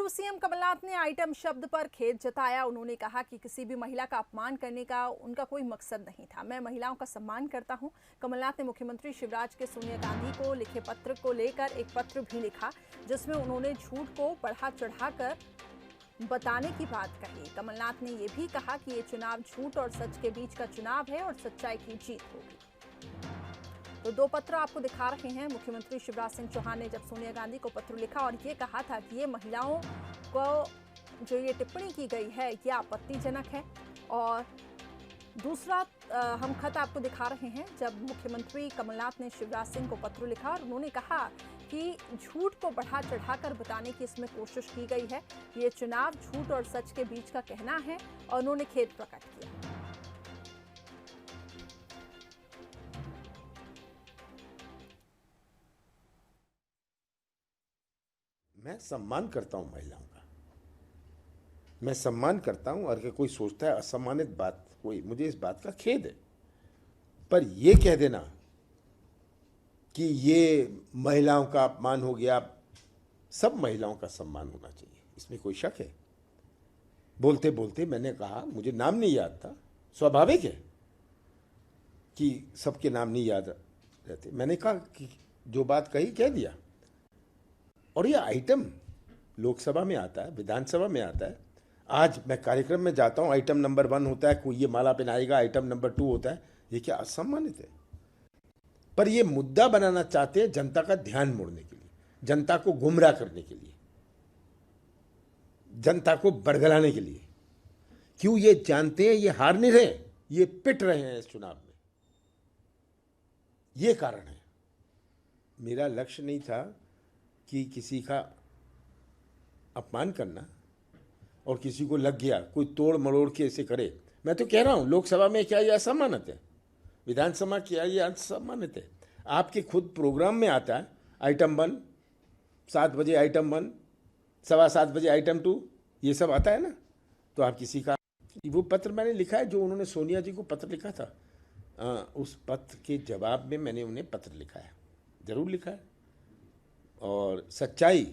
पूर्व सीएम कमलनाथ ने आइटम शब्द पर खेद जताया। उन्होंने कहा कि किसी भी महिला का अपमान करने का उनका कोई मकसद नहीं था। मैं महिलाओं का सम्मान करता हूं। कमलनाथ ने मुख्यमंत्री शिवराज के सोनिया गांधी को लिखे पत्र को लेकर एक पत्र भी लिखा, जिसमें उन्होंने झूठ को बढ़ा चढ़ाकर बताने की बात कही। कमलनाथ ने यह भी कहा कि ये चुनाव झूठ और सच के बीच का चुनाव है और सच्चाई की जीत होगी। तो दो पत्र आपको दिखा रहे हैं। मुख्यमंत्री शिवराज सिंह चौहान ने जब सोनिया गांधी को पत्र लिखा और ये कहा था कि ये महिलाओं को जो ये टिप्पणी की गई है ये आपत्तिजनक है। और दूसरा हम खत आपको दिखा रहे हैं जब मुख्यमंत्री कमलनाथ ने शिवराज सिंह को पत्र लिखा और उन्होंने कहा कि झूठ को बढ़ा चढ़ाकर बताने की इसमें कोशिश की गई है। ये चुनाव झूठ और सच के बीच का कहना है और उन्होंने खेद प्रकट किया। मैं सम्मान करता हूं महिलाओं का, मैं सम्मान करता हूं। और कोई सोचता है असम्मानित बात कोई, मुझे इस बात का खेद है। पर यह कह देना कि ये महिलाओं का अपमान हो गया, सब महिलाओं का सम्मान होना चाहिए, इसमें कोई शक है। बोलते बोलते मैंने कहा, मुझे नाम नहीं याद था, स्वाभाविक है कि सबके नाम नहीं याद रहते। मैंने कहा कि जो बात कही कह दिया। और ये आइटम लोकसभा में आता है, विधानसभा में आता है। आज मैं कार्यक्रम में जाता हूं, आइटम नंबर 1 होता है, कोई ये माला पहनाएगा, आइटम नंबर 2 होता है। ये क्या असम्मानित है? पर ये मुद्दा बनाना चाहते हैं जनता का ध्यान मोड़ने के लिए, जनता को गुमराह करने के लिए, जनता को बरगलाने के लिए। क्यों? ये जानते हैं ये हार नहीं रहे, ये पिट रहे हैं इस चुनाव में। ये कारण है। मेरा लक्ष्य नहीं था कि किसी का अपमान करना, और किसी को लग गया कोई तोड़ मरोड़ के ऐसे करे। मैं तो कह रहा हूं लोकसभा में क्या यह असम्मानित है? विधानसभा क्या यह असम्मानित है? आपके खुद प्रोग्राम में आता है आइटम 1, 7 बजे आइटम 1, 7:15 बजे आइटम 2, ये सब आता है ना। तो आप किसी का, वो पत्र मैंने लिखा है जो उन्होंने सोनिया जी को पत्र लिखा था, उस पत्र के जवाब में मैंने उन्हें पत्र लिखा है, जरूर लिखा है। और सच्चाई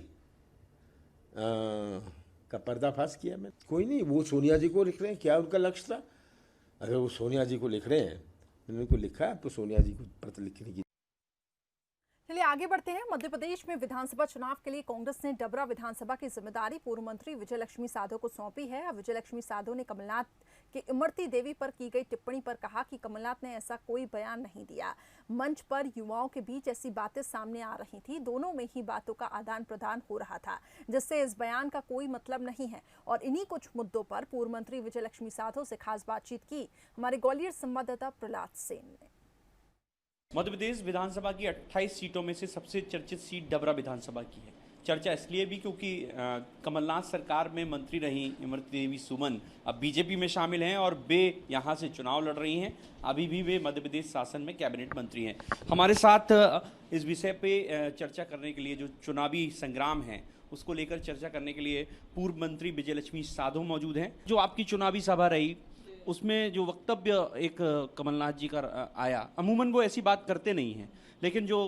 का पर्दाफाश किया मैं। कोई नहीं, वो सोनिया जी को लिख रहे हैं, क्या उनका लक्ष्य था? अगर वो सोनिया जी को लिख रहे हैं, मैंने उनको लिखा है, तो सोनिया जी को पत्र लिखने की। चलिए आगे बढ़ते हैं। मध्य प्रदेश में विधानसभा चुनाव के लिए कांग्रेस ने डबरा विधानसभा की जिम्मेदारी पूर्व मंत्री विजय लक्ष्मी साधो को सौंपी है। अब विजय लक्ष्मी साधो ने कमलनाथ के इमरती देवी पर की गई टिप्पणी पर कहा कि कमलनाथ ने ऐसा कोई बयान नहीं दिया। मंच पर युवाओं के बीच ऐसी बातें सामने आ रही थी, दोनों में ही बातों का आदान प्रदान हो रहा था, जिससे इस बयान का कोई मतलब नहीं है। और इन्हीं कुछ मुद्दों पर पूर्व मंत्री विजय लक्ष्मी साधो से खास बातचीत की हमारे ग्वालियर संवाददाता प्रहलाद सेन ने। मध्य प्रदेश विधानसभा की 28 सीटों में से सबसे चर्चित सीट डबरा विधानसभा की है। चर्चा इसलिए भी क्योंकि कमलनाथ सरकार में मंत्री रही इमरती देवी सुमन अब बीजेपी में शामिल हैं और वे यहां से चुनाव लड़ रही हैं। अभी भी वे मध्य प्रदेश शासन में कैबिनेट मंत्री हैं। हमारे साथ इस विषय पे चर्चा करने के लिए, जो चुनावी संग्राम है उसको लेकर चर्चा करने के लिए पूर्व मंत्री विजय लक्ष्मी साधो मौजूद हैं। जो आपकी चुनावी सभा रही उसमें जो वक्तव्य एक कमलनाथ जी का आया, अमूमन वो ऐसी बात करते नहीं हैं, लेकिन जो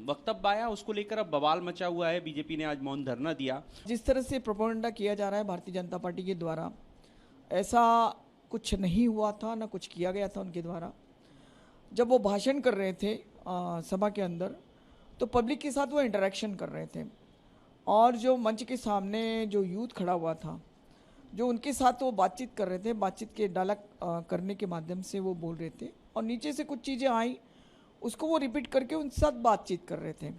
वक्तव्य आया उसको लेकर अब बवाल मचा हुआ है। बीजेपी ने आज मौन धरना दिया। जिस तरह से प्रोपेगेंडा किया जा रहा है भारतीय जनता पार्टी के द्वारा, ऐसा कुछ नहीं हुआ था, ना कुछ किया गया था उनके द्वारा। जब वो भाषण कर रहे थे सभा के अंदर, तो पब्लिक के साथ वो इंटरेक्शन कर रहे थे, और जो मंच के सामने जो यूथ खड़ा हुआ था, जो उनके साथ वो बातचीत कर रहे थे, बातचीत के डायलॉग करने के माध्यम से वो बोल रहे थे, और नीचे से कुछ चीज़ें आई उसको वो रिपीट करके उनके साथ बातचीत कर रहे थे।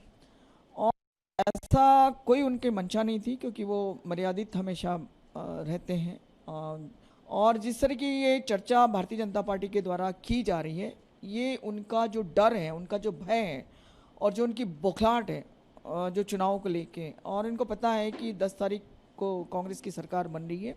और ऐसा कोई उनके मंशा नहीं थी, क्योंकि वो मर्यादित हमेशा रहते हैं। और जिस तरह की ये चर्चा भारतीय जनता पार्टी के द्वारा की जा रही है, ये उनका जो डर है, उनका जो भय है, और जो उनकी बौखलाहट है जो चुनाव को लेके, और इनको पता है कि 10 तारीख को कांग्रेस की सरकार बन रही है,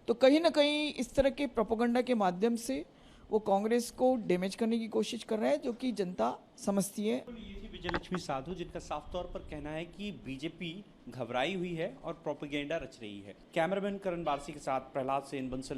तो कहीं ना कहीं इस तरह के प्रोपेगेंडा के माध्यम से वो कांग्रेस को डैमेज करने की कोशिश कर रहा है, जो कि जनता समझती है। ये थी विजय लक्ष्मी साधो, जिनका साफ तौर पर कहना है कि बीजेपी घबराई हुई है और प्रोपेगेंडा रच रही है। कैमरामैन करण बारसी के साथ प्रहलाद सेन, बंसल।